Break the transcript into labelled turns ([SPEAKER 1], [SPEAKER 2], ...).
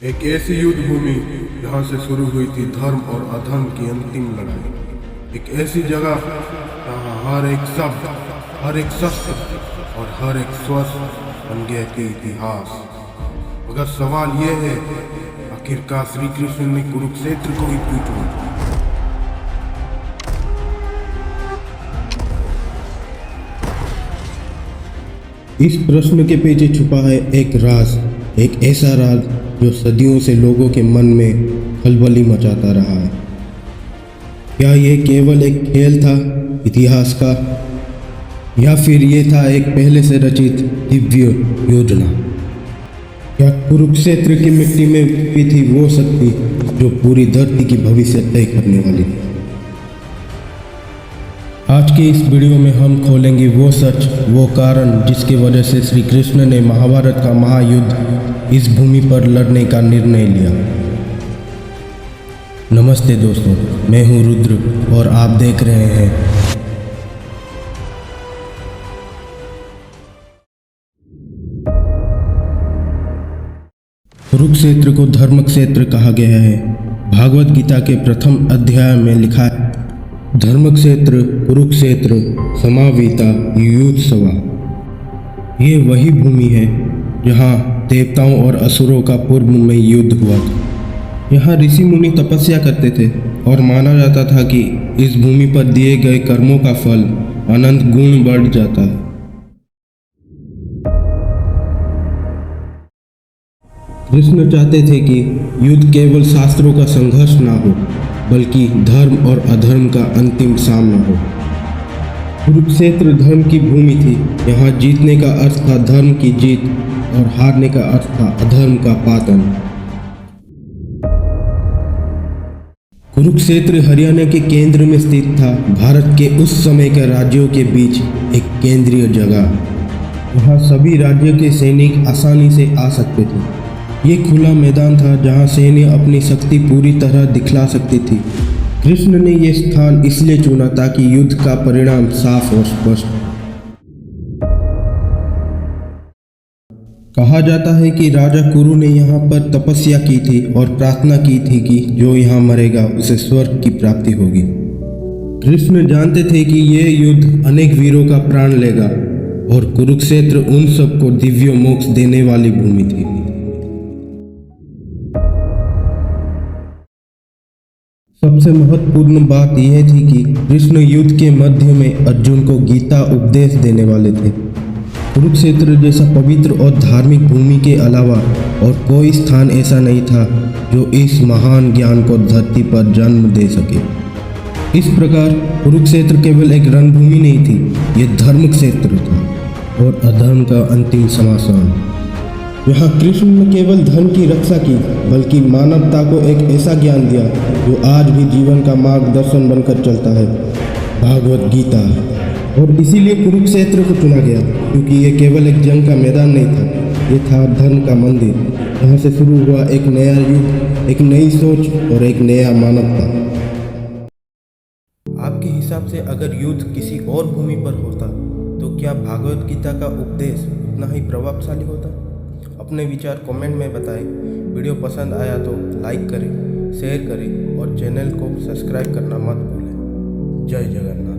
[SPEAKER 1] एक ऐसी युद्ध भूमि जहाँ से शुरू हुई थी धर्म और अधर्म की अंतिम लड़ाई। एक ऐसी जगह जहाँ हर एक शब्द, हर एक शस्त्र और हर एक स्वस्थ बन गया कि इतिहास। मगर सवाल यह है, आखिरकार श्री कृष्ण ने कुरुक्षेत्र को ही क्यों चुना?
[SPEAKER 2] इस प्रश्न के पीछे छुपा है एक राज, एक ऐसा राज जो सदियों से लोगों के मन में खलबली मचाता रहा है। क्या ये केवल एक खेल था इतिहास का, या फिर ये था एक पहले से रचित दिव्य योजना? क्या कुरुक्षेत्र की मिट्टी में भी थी वो शक्ति जो पूरी धरती की भविष्य तय करने वाली थी? आज के इस वीडियो में हम खोलेंगे वो सच, वो कारण जिसकी वजह से श्री कृष्ण ने महाभारत का महायुद्ध इस भूमि पर लड़ने का निर्णय लिया। नमस्ते दोस्तों, मैं हूं रुद्र और आप देख रहे हैं कुरुक्षेत्र को धर्म क्षेत्र कहा गया है। भागवत गीता के प्रथम अध्याय में लिखा है, धर्मक्षेत्र कुरुक्षेत्र समावीता युयुत्सवा। ये वही भूमि है जहाँ देवताओं और असुरों का पूर्व में युद्ध हुआ था। यहाँ ऋषि मुनि तपस्या करते थे और माना जाता था कि इस भूमि पर दिए गए कर्मों का फल अनंत गुण बढ़ जाता है। कृष्ण चाहते थे कि युद्ध केवल शास्त्रों का संघर्ष ना हो, बल्कि धर्म और अधर्म का अंतिम सामना हो। कुरुक्षेत्र धर्म की भूमि थी। यहाँ जीतने का अर्थ था धर्म की जीत और हारने का अर्थ था अधर्म का पातन। कुरुक्षेत्र हरियाणा के केंद्र में स्थित था, भारत के उस समय के राज्यों के बीच एक केंद्रीय जगह। यहाँ सभी राज्यों के सैनिक आसानी से आ सकते थे। ये खुला मैदान था जहाँ सैन्य अपनी शक्ति पूरी तरह दिखला सकती थी। कृष्ण ने यह स्थान इसलिए चुना ताकि युद्ध का परिणाम साफ और स्पष्ट। कहा जाता है कि राजा कुरु ने यहाँ पर तपस्या की थी और प्रार्थना की थी कि जो यहाँ मरेगा उसे स्वर्ग की प्राप्ति होगी। कृष्ण जानते थे कि यह युद्ध अनेक वीरों का प्राण लेगा और कुरुक्षेत्र उन सबको दिव्य मोक्ष देने वाली भूमि थी। सबसे महत्वपूर्ण बात यह थी कि कृष्ण युद्ध के मध्य में अर्जुन को गीता उपदेश देने वाले थे। कुरुक्षेत्र जैसा पवित्र और धार्मिक भूमि के अलावा और कोई स्थान ऐसा नहीं था जो इस महान ज्ञान को धरती पर जन्म दे सके। इस प्रकार कुरुक्षेत्र केवल एक रणभूमि नहीं थी, यह धर्म क्षेत्र था और अधर्म का अंतिम समासान। यहाँ कृष्ण ने केवल धर्म की रक्षा की, बल्कि मानवता को एक ऐसा ज्ञान दिया जो आज भी जीवन का मार्गदर्शन बनकर चलता है, भागवत गीता। और इसीलिए कुरुक्षेत्र को चुना गया, क्योंकि ये केवल एक जंग का मैदान नहीं था, ये था धर्म का मंदिर, जहाँ से शुरू हुआ एक नया युग, एक नई सोच और एक नया मानवता। आपके हिसाब से अगर युद्ध किसी और भूमि पर होता तो क्या भागवत गीता का उपदेश उतना ही प्रभावशाली होता? अपने विचार कमेंट में बताएं। वीडियो पसंद आया तो लाइक करें, शेयर करें और चैनल को सब्सक्राइब करना मत भूलें। जय जगन्नाथ।